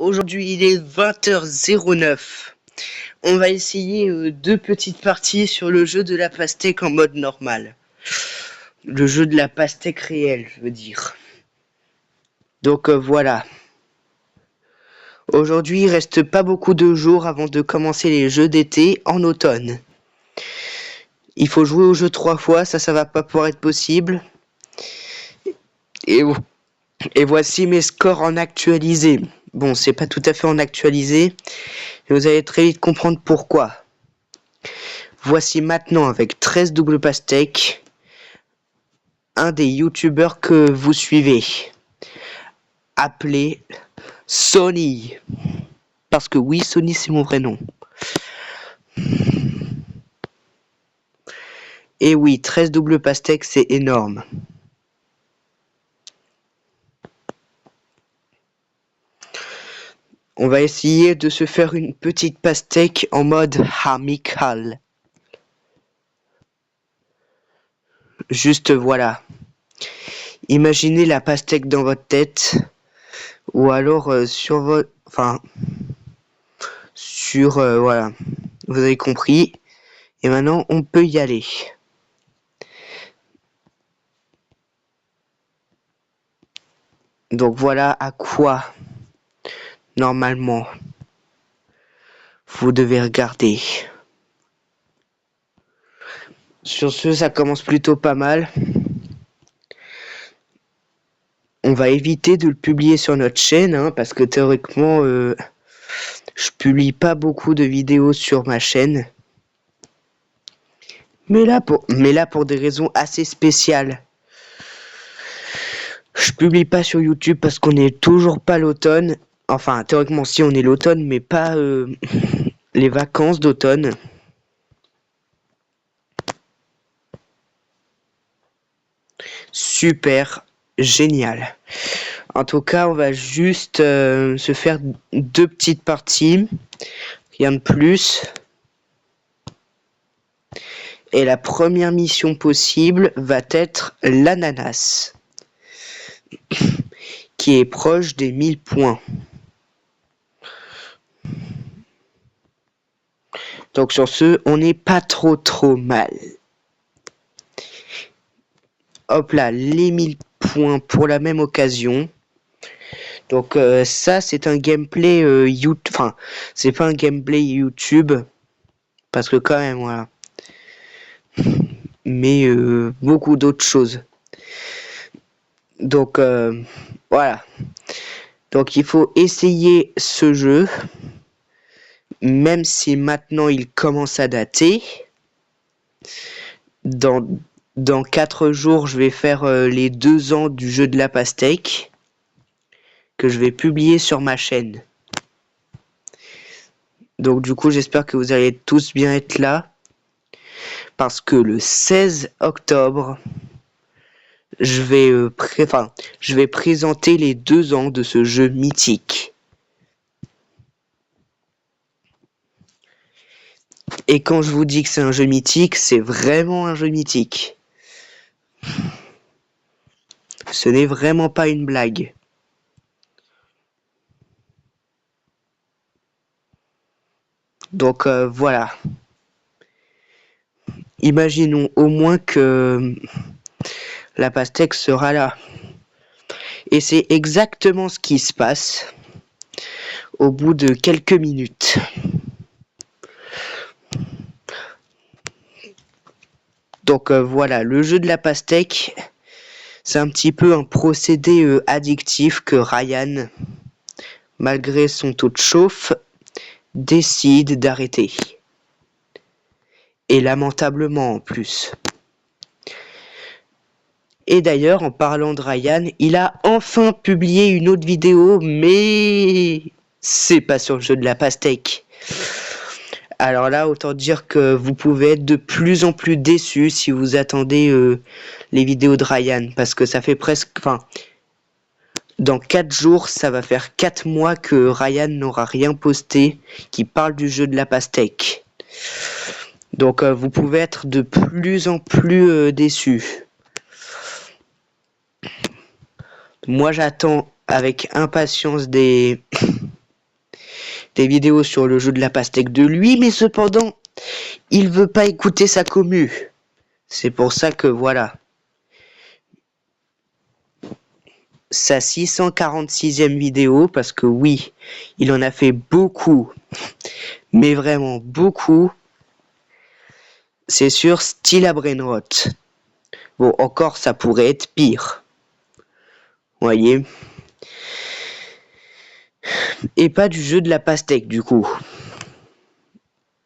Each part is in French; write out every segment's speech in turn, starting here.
Aujourd'hui, il est 20h09. On va essayer deux petites parties sur le jeu de la pastèque en mode normal. Le jeu de la pastèque réelle, je veux dire. Donc voilà. Aujourd'hui, il reste pas beaucoup de jours avant de commencer les jeux d'été en automne. Il faut jouer au jeu 3 fois, ça va pas pouvoir être possible. Et voici mes scores en actualisé. Bon, c'est pas tout à fait en actualisé, mais vous allez très vite comprendre pourquoi. Voici maintenant avec 13 doubles pastèques, un des youtubeurs que vous suivez, appelé Sony. Parce que oui, Sony c'est mon vrai nom. Et oui, 13 doubles pastèques c'est énorme. On va essayer de se faire une petite pastèque en mode amical. Juste voilà. Imaginez la pastèque dans votre tête. Ou alors sur votre... Enfin... Sur... voilà. Vous avez compris. Et maintenant, on peut y aller. Donc voilà à quoi, normalement, vous devez regarder. Sur ce, ça commence plutôt pas mal. On va éviter de le publier sur notre chaîne, hein, parce que théoriquement, je publie pas beaucoup de vidéos sur ma chaîne. Mais là pour des raisons assez spéciales. Je publie pas sur YouTube parce qu'on n'est toujours pas l'automne. Enfin, théoriquement, si on est l'automne, mais pas les vacances d'automne. Super génial. En tout cas, on va juste se faire deux petites parties. Rien de plus. Et la première mission possible va être l'ananas. Qui est proche des 1000 points. Donc sur ce, on n'est pas trop mal. Hop là, les 1000 points pour la même occasion. Donc ça, c'est un gameplay YouTube. Enfin, c'est pas un gameplay YouTube. Parce que quand même, voilà. Mais beaucoup d'autres choses. Donc voilà. Donc il faut essayer ce jeu. Même si maintenant il commence à dater. Dans 4 jours, je vais faire les 2 ans du jeu de la pastèque. Que je vais publier sur ma chaîne. Donc du coup, j'espère que vous allez tous bien être là. Parce que le 16 octobre, je vais présenter les 2 ans de ce jeu mythique. Et quand je vous dis que c'est un jeu mythique, c'est vraiment un jeu mythique. Ce n'est vraiment pas une blague. Donc voilà. Imaginons au moins que la pastèque sera là. Et c'est exactement ce qui se passe au bout de quelques minutes. Donc voilà, le jeu de la pastèque, c'est un petit peu un procédé addictif que Ryan, malgré son taux de chauffe, décide d'arrêter. Et lamentablement en plus. Et d'ailleurs, en parlant de Ryan, il a enfin publié une autre vidéo, mais c'est pas sur le jeu de la pastèque. Alors là, autant dire que vous pouvez être de plus en plus déçus si vous attendez les vidéos de Ryan, parce que ça fait presque... Enfin, dans 4 jours, ça va faire 4 mois que Ryan n'aura rien posté qui parle du jeu de la pastèque. Donc vous pouvez être de plus en plus déçus. Moi j'attends avec impatience des des vidéos sur le jeu de la pastèque de lui, mais cependant, il veut pas écouter sa commu. C'est pour ça que voilà. Sa 646e vidéo, parce que oui, il en a fait beaucoup, mais vraiment beaucoup. C'est sur Style à Brainrot. Bon, encore, ça pourrait être pire. Voyez. Et pas du jeu de la pastèque, du coup.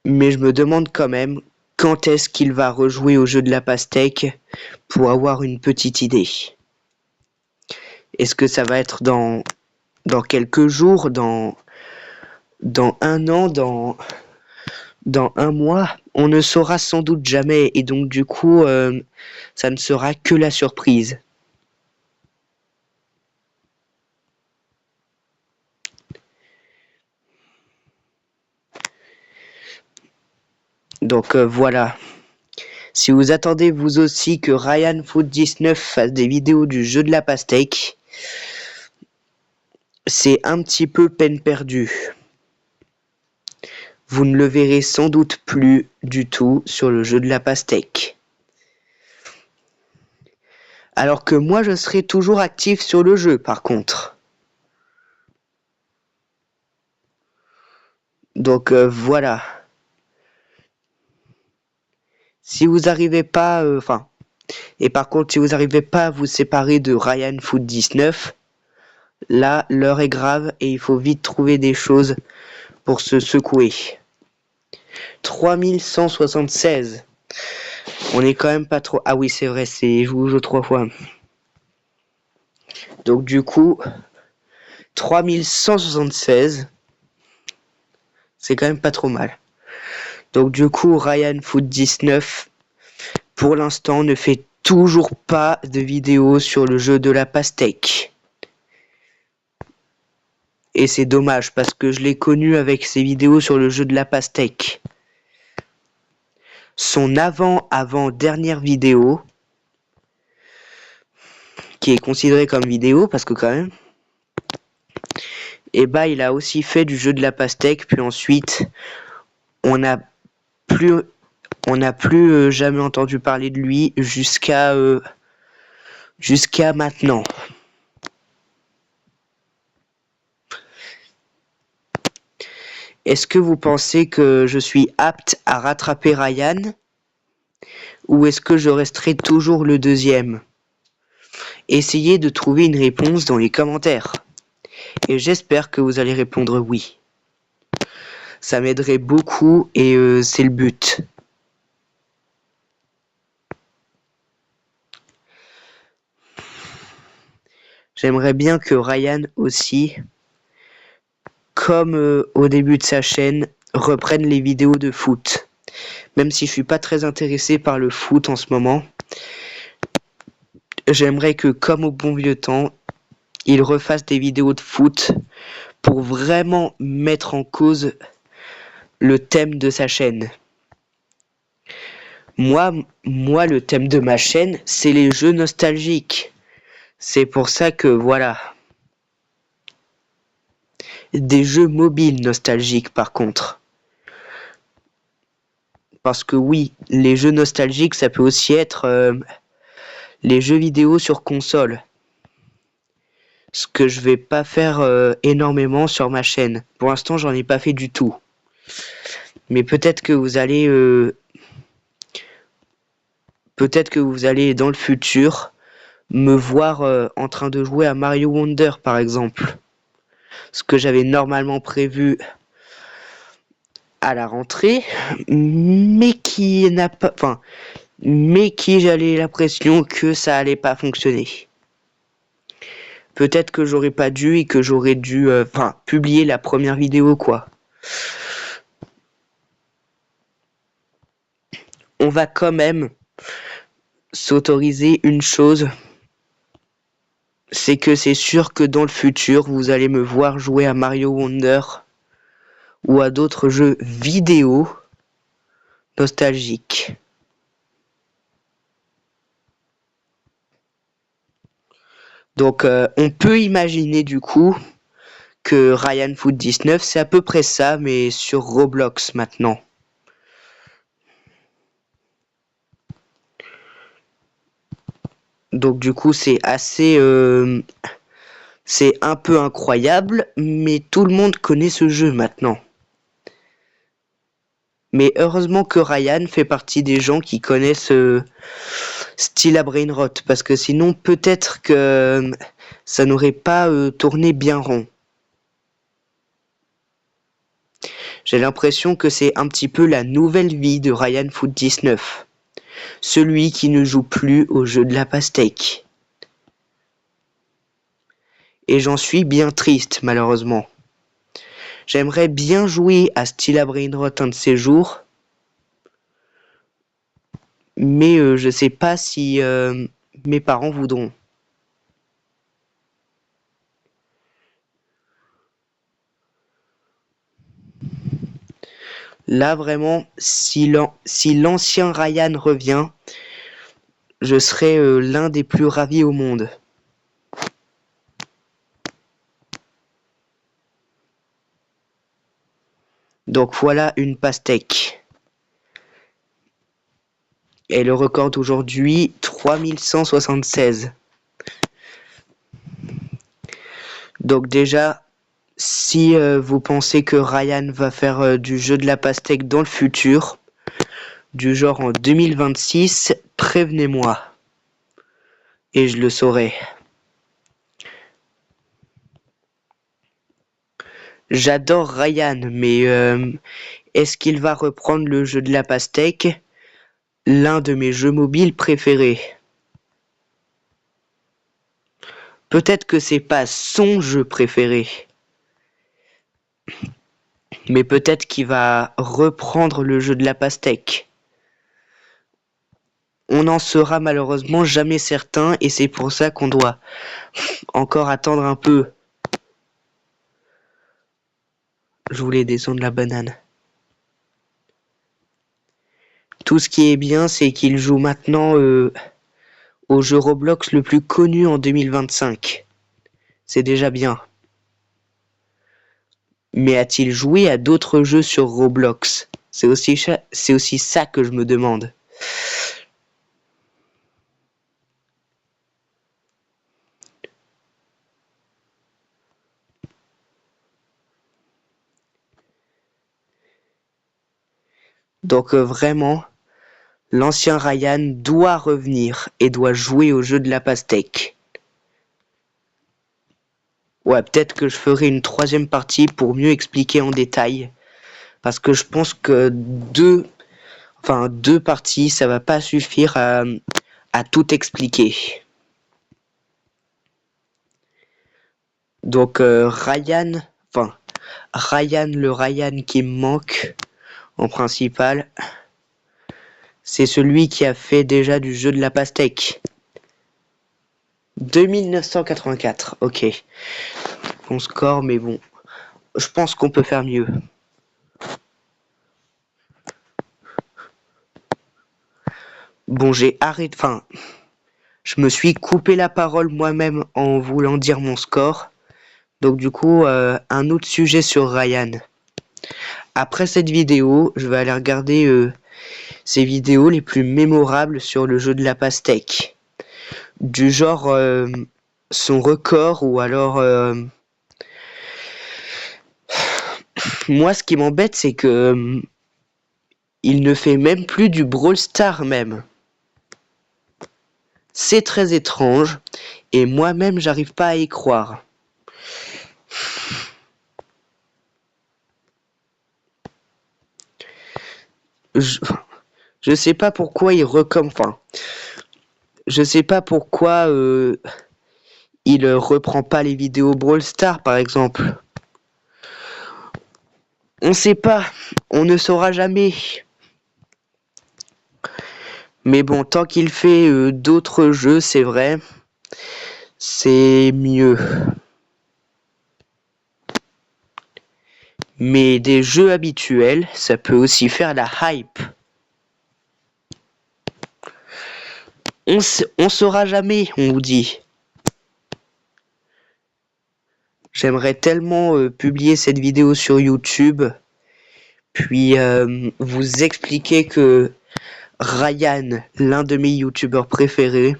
Mais je me demande quand même quand est-ce qu'il va rejouer au jeu de la pastèque pour avoir une petite idée. Est-ce que ça va être dans quelques jours, dans un an, dans un mois? On ne saura sans doute jamais, et donc du coup, ça ne sera que la surprise. Donc voilà. Si vous attendez vous aussi que RyanFoot19 fasse des vidéos du jeu de la pastèque, c'est un petit peu peine perdue. Vous ne le verrez sans doute plus du tout sur le jeu de la pastèque. Alors que moi je serai toujours actif sur le jeu par contre. Donc voilà. Si vous n'arrivez pas, et par contre si vous n'arrivez pas à vous séparer de RyanFoot19, là l'heure est grave et il faut vite trouver des choses pour se secouer. 3176. On est quand même pas trop... Ah oui, c'est vrai, c'est je vous joue 3 fois. Donc du coup, 3176, c'est quand même pas trop mal. Donc du coup, RyanFoot19, pour l'instant, ne fait toujours pas de vidéo sur le jeu de la pastèque. Et c'est dommage, parce que je l'ai connu avec ses vidéos sur le jeu de la pastèque. Son avant-dernière vidéo, qui est considérée comme vidéo, parce que quand même... Et bah il a aussi fait du jeu de la pastèque, puis ensuite on n'a plus jamais entendu parler de lui jusqu'à maintenant. Est-ce que vous pensez que je suis apte à rattraper Ryan, ou est-ce que je resterai toujours le deuxième? Essayez de trouver une réponse dans les commentaires. Et j'espère que vous allez répondre oui. Ça m'aiderait beaucoup et c'est le but. J'aimerais bien que Ryan aussi, comme au début de sa chaîne, reprenne les vidéos de foot. Même si je suis pas très intéressé par le foot en ce moment, j'aimerais que, comme au bon vieux temps, il refasse des vidéos de foot pour vraiment mettre en cause le thème de sa chaîne. Moi, le thème de ma chaîne, c'est les jeux nostalgiques. C'est pour ça que, voilà. Des jeux mobiles nostalgiques, par contre. Parce que oui, les jeux nostalgiques, ça peut aussi être les jeux vidéo sur console. Ce que je vais pas faire énormément sur ma chaîne. Pour l'instant, j'en ai pas fait du tout. Mais peut-être que vous allez dans le futur me voir en train de jouer à Mario Wonder par exemple. Ce que j'avais normalement prévu à la rentrée, mais qui n'a pas, mais qui j'avais l'impression que ça allait pas fonctionner. Peut-être que j'aurais pas dû et que j'aurais dû publier la première vidéo quoi. On va quand même s'autoriser une chose, c'est que c'est sûr que dans le futur, vous allez me voir jouer à Mario Wonder ou à d'autres jeux vidéo nostalgiques. Donc on peut imaginer du coup que Ryan Foot 19, c'est à peu près ça, mais sur Roblox maintenant. Donc du coup, c'est assez... c'est un peu incroyable, mais tout le monde connaît ce jeu maintenant. Mais heureusement que Ryan fait partie des gens qui connaissent Steel à Brainrot, parce que sinon peut-être que ça n'aurait pas tourné bien rond. J'ai l'impression que c'est un petit peu la nouvelle vie de Ryan Foot 19. Celui qui ne joue plus au jeu de la pastèque. Et j'en suis bien triste, malheureusement. J'aimerais bien jouer à Steel à Brainrot un de ces jours, mais je sais pas si mes parents voudront. Là, vraiment, si l'ancien Ryan revient, je serai l'un des plus ravis au monde. Donc voilà une pastèque. Et le record d'aujourd'hui, 3176. Donc déjà, si vous pensez que Ryan va faire du jeu de la pastèque dans le futur, du genre en 2026, prévenez-moi. Et je le saurai. J'adore Ryan, mais est-ce qu'il va reprendre le jeu de la pastèque? L'un de mes jeux mobiles préférés. Peut-être que c'est pas son jeu préféré, mais peut-être qu'il va reprendre le jeu de la pastèque. On n'en sera malheureusement jamais certain et c'est pour ça qu'on doit encore attendre un peu. Je voulais descendre la banane. Tout ce qui est bien, c'est qu'il joue maintenant au jeu Roblox le plus connu en 2025. C'est déjà bien. Mais a-t-il joué à d'autres jeux sur Roblox? C'est aussi ça que je me demande. Donc vraiment, l'ancien Ryan doit revenir et doit jouer au jeu de la pastèque. Ouais, peut-être que je ferai une troisième partie pour mieux expliquer en détail. Parce que je pense que deux parties, ça va pas suffire à tout expliquer. Donc Ryan le Ryan qui me manque en principal, c'est celui qui a fait déjà du jeu de la pastèque. 2984, ok. Bon score, mais bon, je pense qu'on peut faire mieux. Bon, je me suis coupé la parole moi-même en voulant dire mon score. Donc du coup, un autre sujet sur Ryan. Après cette vidéo, je vais aller regarder ses vidéos les plus mémorables sur le jeu de la pastèque. Du genre son record ou alors... Moi, ce qui m'embête, c'est que il ne fait même plus du Brawl Stars même. C'est très étrange et moi-même, j'arrive pas à y croire. Je sais pas pourquoi il je sais pas pourquoi il reprend pas les vidéos Brawl Stars par exemple. On sait pas, on ne saura jamais. Mais bon, tant qu'il fait d'autres jeux, c'est vrai, c'est mieux. Mais des jeux habituels, ça peut aussi faire la hype. On saura jamais, on vous dit. J'aimerais tellement publier cette vidéo sur YouTube, puis vous expliquer que Ryan, l'un de mes youtubeurs préférés,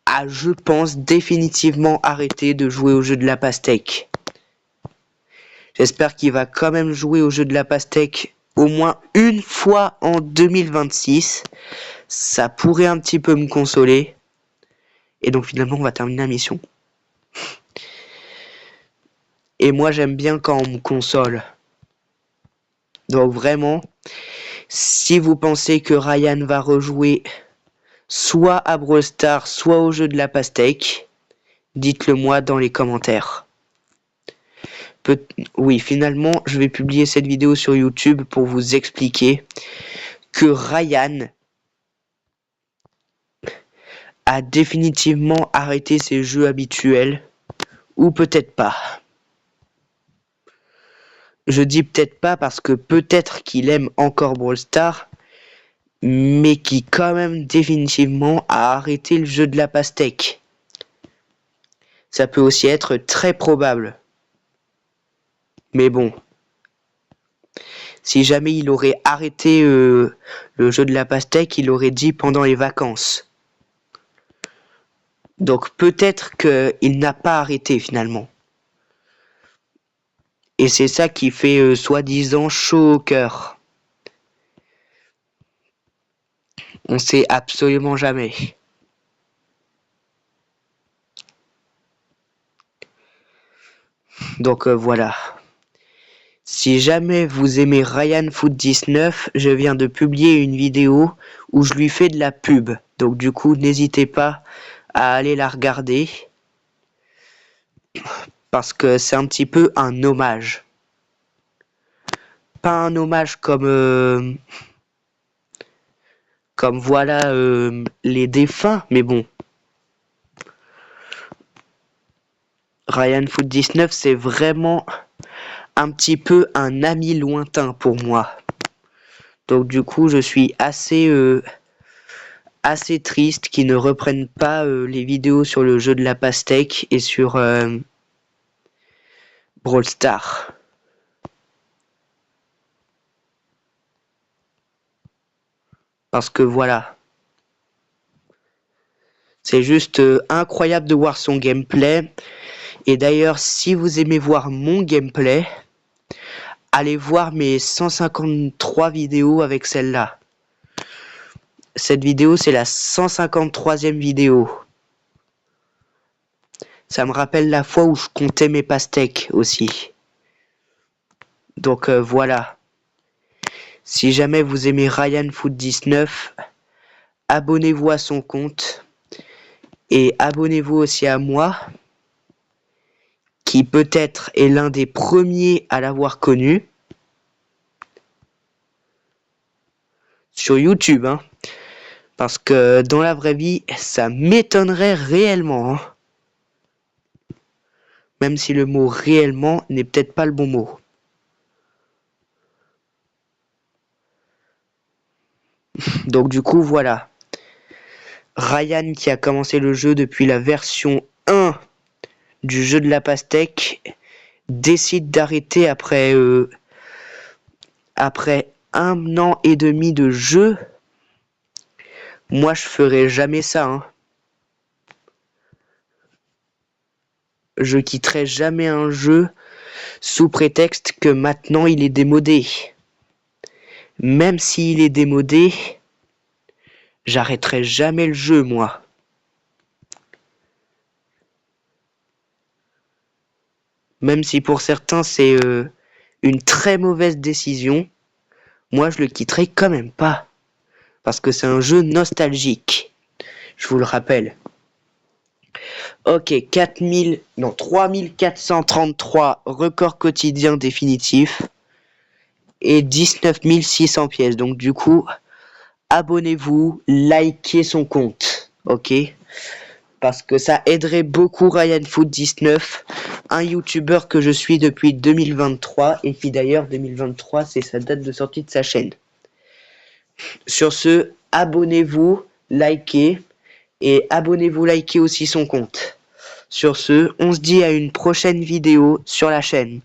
a, je pense, définitivement arrêté de jouer au jeu de la pastèque. J'espère qu'il va quand même jouer au jeu de la pastèque au moins une fois en 2026. Ça pourrait un petit peu me consoler. Et donc finalement, on va terminer la mission. Et moi, j'aime bien quand on me console. Donc vraiment, si vous pensez que Ryan va rejouer soit à Brawl Stars, soit au jeu de la pastèque, dites-le moi dans les commentaires. Oui, finalement, je vais publier cette vidéo sur YouTube pour vous expliquer que Ryan a définitivement arrêté ses jeux habituels, ou peut-être pas. Je dis peut-être pas parce que peut-être qu'il aime encore Brawl Stars, mais qui quand même définitivement a arrêté le jeu de la pastèque. Ça peut aussi être très probable. Mais bon, si jamais il aurait arrêté le jeu de la pastèque, il aurait dit pendant les vacances. Donc peut-être qu'il n'a pas arrêté finalement. Et c'est ça qui fait soi-disant chaud au cœur. On sait absolument jamais. Donc voilà. Si jamais vous aimez RyanFoot19, je viens de publier une vidéo où je lui fais de la pub. Donc du coup, n'hésitez pas à aller la regarder. Parce que c'est un petit peu un hommage. Pas un hommage comme voilà les défunts, mais bon. RyanFoot19, c'est vraiment un petit peu un ami lointain pour moi. Donc du coup, je suis assez triste qu'ils ne reprennent pas les vidéos sur le jeu de la pastèque et sur Brawl Stars. Parce que voilà. C'est juste incroyable de voir son gameplay. Et d'ailleurs, si vous aimez voir mon gameplay, allez voir mes 153 vidéos avec celle-là. Cette vidéo, c'est la 153e vidéo. Ça me rappelle la fois où je comptais mes pastèques aussi. Donc voilà. Si jamais vous aimez RyanFoot19, abonnez-vous à son compte. Et abonnez-vous aussi à moi, qui peut-être est l'un des premiers à l'avoir connu. Sur YouTube, hein. Parce que dans la vraie vie, ça m'étonnerait réellement. Hein. Même si le mot réellement n'est peut-être pas le bon mot. Donc du coup, voilà. Ryan qui a commencé le jeu depuis la version 1 du jeu de la pastèque décide d'arrêter après 1 an et demi de jeu. Moi, je ferai jamais ça. Hein. Je quitterai jamais un jeu sous prétexte que maintenant il est démodé. Même s'il est démodé, j'arrêterai jamais le jeu, moi. Même si pour certains c'est une très mauvaise décision, moi je le quitterai quand même pas. Parce que c'est un jeu nostalgique. Je vous le rappelle. Ok, 3433 records quotidiens définitifs. Et 19 600 pièces. Donc du coup, abonnez-vous, likez son compte. Ok? Parce que ça aiderait beaucoup RyanFoot19, un youtubeur que je suis depuis 2023. Et qui d'ailleurs, 2023, c'est sa date de sortie de sa chaîne. Sur ce, abonnez-vous, likez. Et abonnez-vous, likez aussi son compte. Sur ce, on se dit à une prochaine vidéo sur la chaîne.